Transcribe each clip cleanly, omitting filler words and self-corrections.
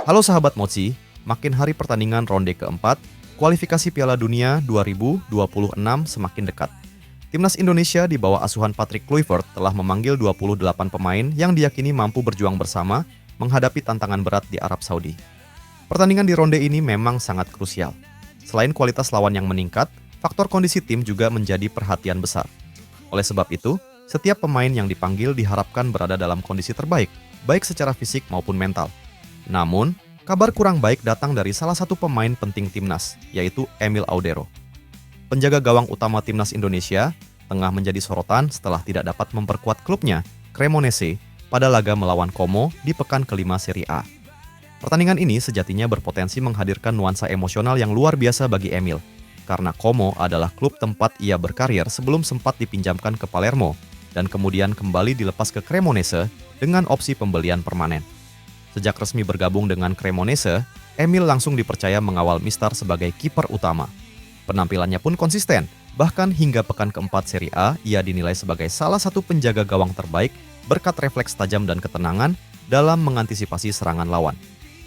Halo sahabat Mochi, makin hari pertandingan ronde keempat, kualifikasi Piala Dunia 2026 semakin dekat. Timnas Indonesia di bawah asuhan Patrick Kluivert telah memanggil 28 pemain yang diyakini mampu berjuang bersama menghadapi tantangan berat di Arab Saudi. Pertandingan di ronde ini memang sangat krusial. Selain kualitas lawan yang meningkat, faktor kondisi tim juga menjadi perhatian besar. Oleh sebab itu, setiap pemain yang dipanggil diharapkan berada dalam kondisi terbaik, baik secara fisik maupun mental. Namun, kabar kurang baik datang dari salah satu pemain penting timnas, yaitu Emil Audero. Penjaga gawang utama timnas Indonesia tengah menjadi sorotan setelah tidak dapat memperkuat klubnya, Cremonese, pada laga melawan Como di pekan kelima Serie A. Pertandingan ini sejatinya berpotensi menghadirkan nuansa emosional yang luar biasa bagi Emil, karena Como adalah klub tempat ia berkarir sebelum sempat dipinjamkan ke Palermo dan kemudian kembali dilepas ke Cremonese dengan opsi pembelian permanen. Sejak resmi bergabung dengan Cremonese, Emil langsung dipercaya mengawal Mistar sebagai kiper utama. Penampilannya pun konsisten, bahkan hingga pekan keempat Serie A, ia dinilai sebagai salah satu penjaga gawang terbaik berkat refleks tajam dan ketenangan dalam mengantisipasi serangan lawan.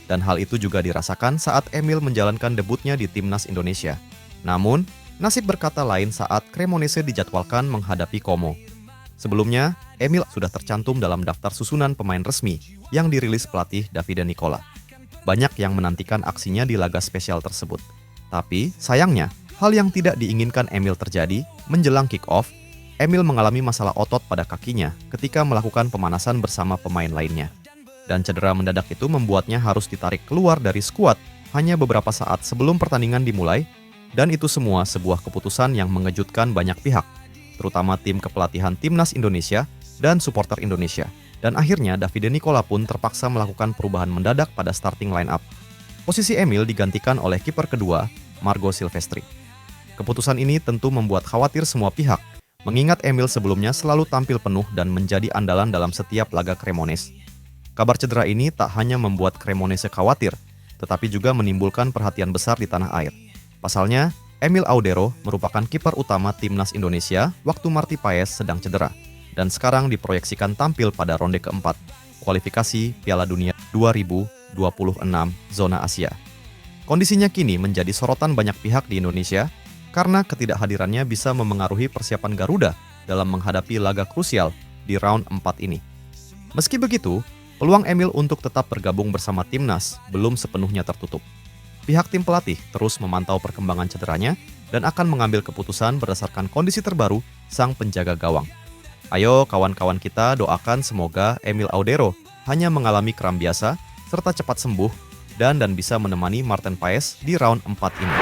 Dan hal itu juga dirasakan saat Emil menjalankan debutnya di Timnas Indonesia. Namun, nasib berkata lain saat Cremonese dijadwalkan menghadapi Como. Sebelumnya, Emil sudah tercantum dalam daftar susunan pemain resmi yang dirilis pelatih Davide Nicola. Banyak yang menantikan aksinya di laga spesial tersebut. Tapi, sayangnya, hal yang tidak diinginkan Emil terjadi, menjelang kick-off, Emil mengalami masalah otot pada kakinya ketika melakukan pemanasan bersama pemain lainnya. Dan cedera mendadak itu membuatnya harus ditarik keluar dari skuad hanya beberapa saat sebelum pertandingan dimulai, dan itu semua sebuah keputusan yang mengejutkan banyak pihak, terutama tim kepelatihan Timnas Indonesia dan supporter Indonesia. Dan akhirnya Davide Nicola pun terpaksa melakukan perubahan mendadak pada starting line-up. Posisi Emil digantikan oleh kiper kedua, Marco Silvestri. Keputusan ini tentu membuat khawatir semua pihak, mengingat Emil sebelumnya selalu tampil penuh dan menjadi andalan dalam setiap laga Cremonese. Kabar cedera ini tak hanya membuat Cremonese khawatir, tetapi juga menimbulkan perhatian besar di tanah air. Pasalnya, Emil Audero merupakan kiper utama Timnas Indonesia waktu Marty Paes sedang cedera, dan sekarang diproyeksikan tampil pada ronde keempat, kualifikasi Piala Dunia 2026 zona Asia. Kondisinya kini menjadi sorotan banyak pihak di Indonesia, karena ketidakhadirannya bisa memengaruhi persiapan Garuda dalam menghadapi laga krusial di round 4 ini. Meski begitu, peluang Emil untuk tetap bergabung bersama Timnas belum sepenuhnya tertutup. Pihak tim pelatih terus memantau perkembangan cederanya dan akan mengambil keputusan berdasarkan kondisi terbaru sang penjaga gawang. Ayo kawan-kawan kita doakan semoga Emil Audero hanya mengalami kram biasa serta cepat sembuh dan bisa menemani Martin Paes di round 4 ini.